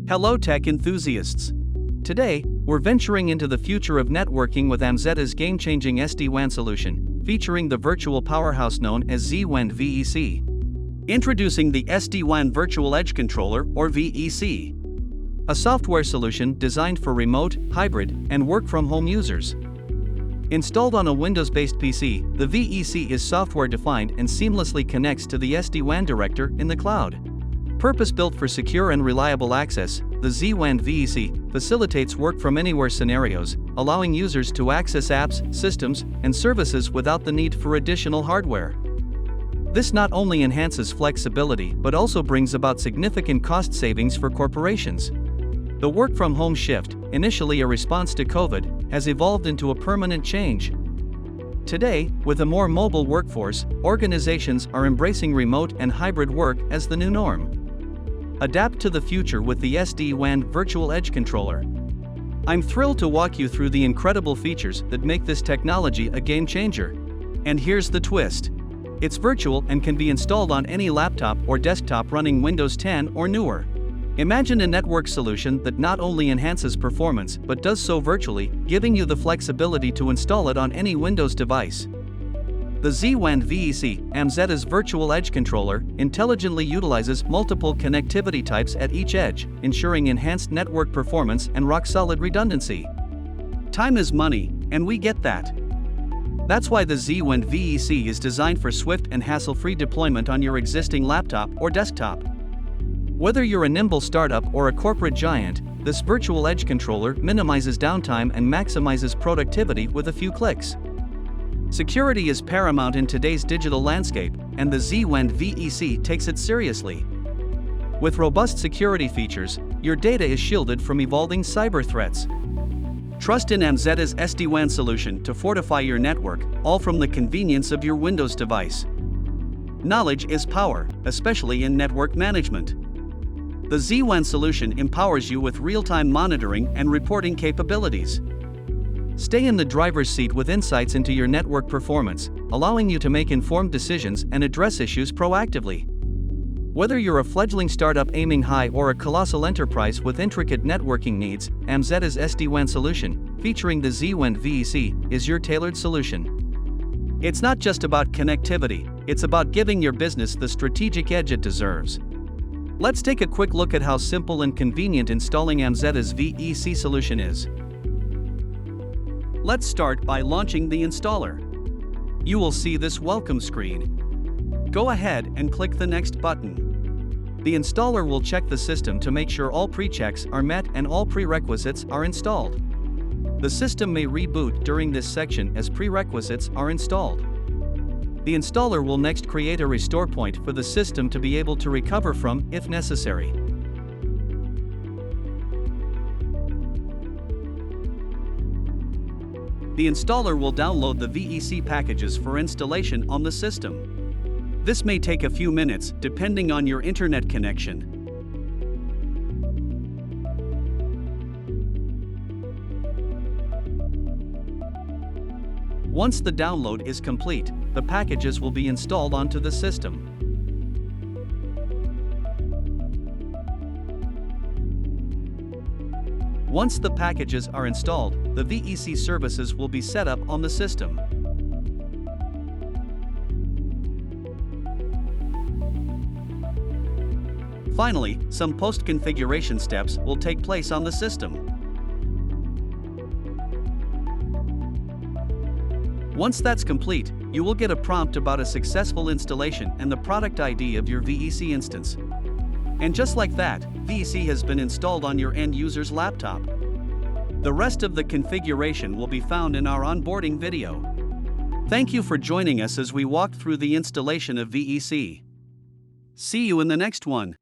Hello tech enthusiasts! Today, we're venturing into the future of networking with AmZetta's game-changing SD-WAN solution, featuring the virtual powerhouse known as AmZetta SD-WAN vEC. Introducing the SD-WAN Virtual Edge Controller, or vEC. A software solution designed for remote, hybrid, and work-from-home users. Installed on a Windows-based PC, the vEC is software-defined and seamlessly connects to the SD-WAN director in the cloud. Purpose-built for secure and reliable access, the AmZetta vEC facilitates work-from-anywhere scenarios, allowing users to access apps, systems, and services without the need for additional hardware. This not only enhances flexibility but also brings about significant cost savings for corporations. The work-from-home shift, initially a response to COVID, has evolved into a permanent change. Today, with a more mobile workforce, organizations are embracing remote and hybrid work as the new norm. Adapt to the future with the SD-WAN Virtual Edge Controller. I'm thrilled to walk you through the incredible features that make this technology a game-changer. And here's the twist. It's virtual and can be installed on any laptop or desktop running Windows 10 or newer. Imagine a network solution that not only enhances performance but does so virtually, giving you the flexibility to install it on any Windows device. The AmZetta vEC, AmZetta's Virtual Edge Controller, intelligently utilizes multiple connectivity types at each edge, ensuring enhanced network performance and rock-solid redundancy. Time is money, and we get that. That's why the AmZetta vEC is designed for swift and hassle-free deployment on your existing laptop or desktop. Whether you're a nimble startup or a corporate giant, this Virtual Edge Controller minimizes downtime and maximizes productivity with a few clicks. Security is paramount in today's digital landscape, and the AmZetta vEC takes it seriously. With robust security features, your data is shielded from evolving cyber threats. Trust in AmZetta's SD-WAN solution to fortify your network, all from the convenience of your Windows device. Knowledge is power, especially in network management. The AmZetta solution empowers you with real-time monitoring and reporting capabilities. Stay in the driver's seat with insights into your network performance, allowing you to make informed decisions and address issues proactively. Whether you're a fledgling startup aiming high or a colossal enterprise with intricate networking needs, AmZetta's SD-WAN solution, featuring the AmZetta vEC, is your tailored solution. It's not just about connectivity, it's about giving your business the strategic edge it deserves. Let's take a quick look at how simple and convenient installing AmZetta's vEC solution is. Let's start by launching the installer. You will see this welcome screen. Go ahead and click the next button. The installer will check the system to make sure all pre-checks are met and all prerequisites are installed. The system may reboot during this section as prerequisites are installed. The installer will next create a restore point for the system to be able to recover from if necessary. The installer will download the vEC packages for installation on the system. This may take a few minutes, depending on your internet connection. Once the download is complete, the packages will be installed onto the system. Once the packages are installed, the vEC services will be set up on the system. Finally, some post-configuration steps will take place on the system. Once that's complete, you will get a prompt about a successful installation and the product ID of your vEC instance. And just like that, vEC has been installed on your end user's laptop. The rest of the configuration will be found in our onboarding video. Thank you for joining us as we walked through the installation of vEC. See you in the next one.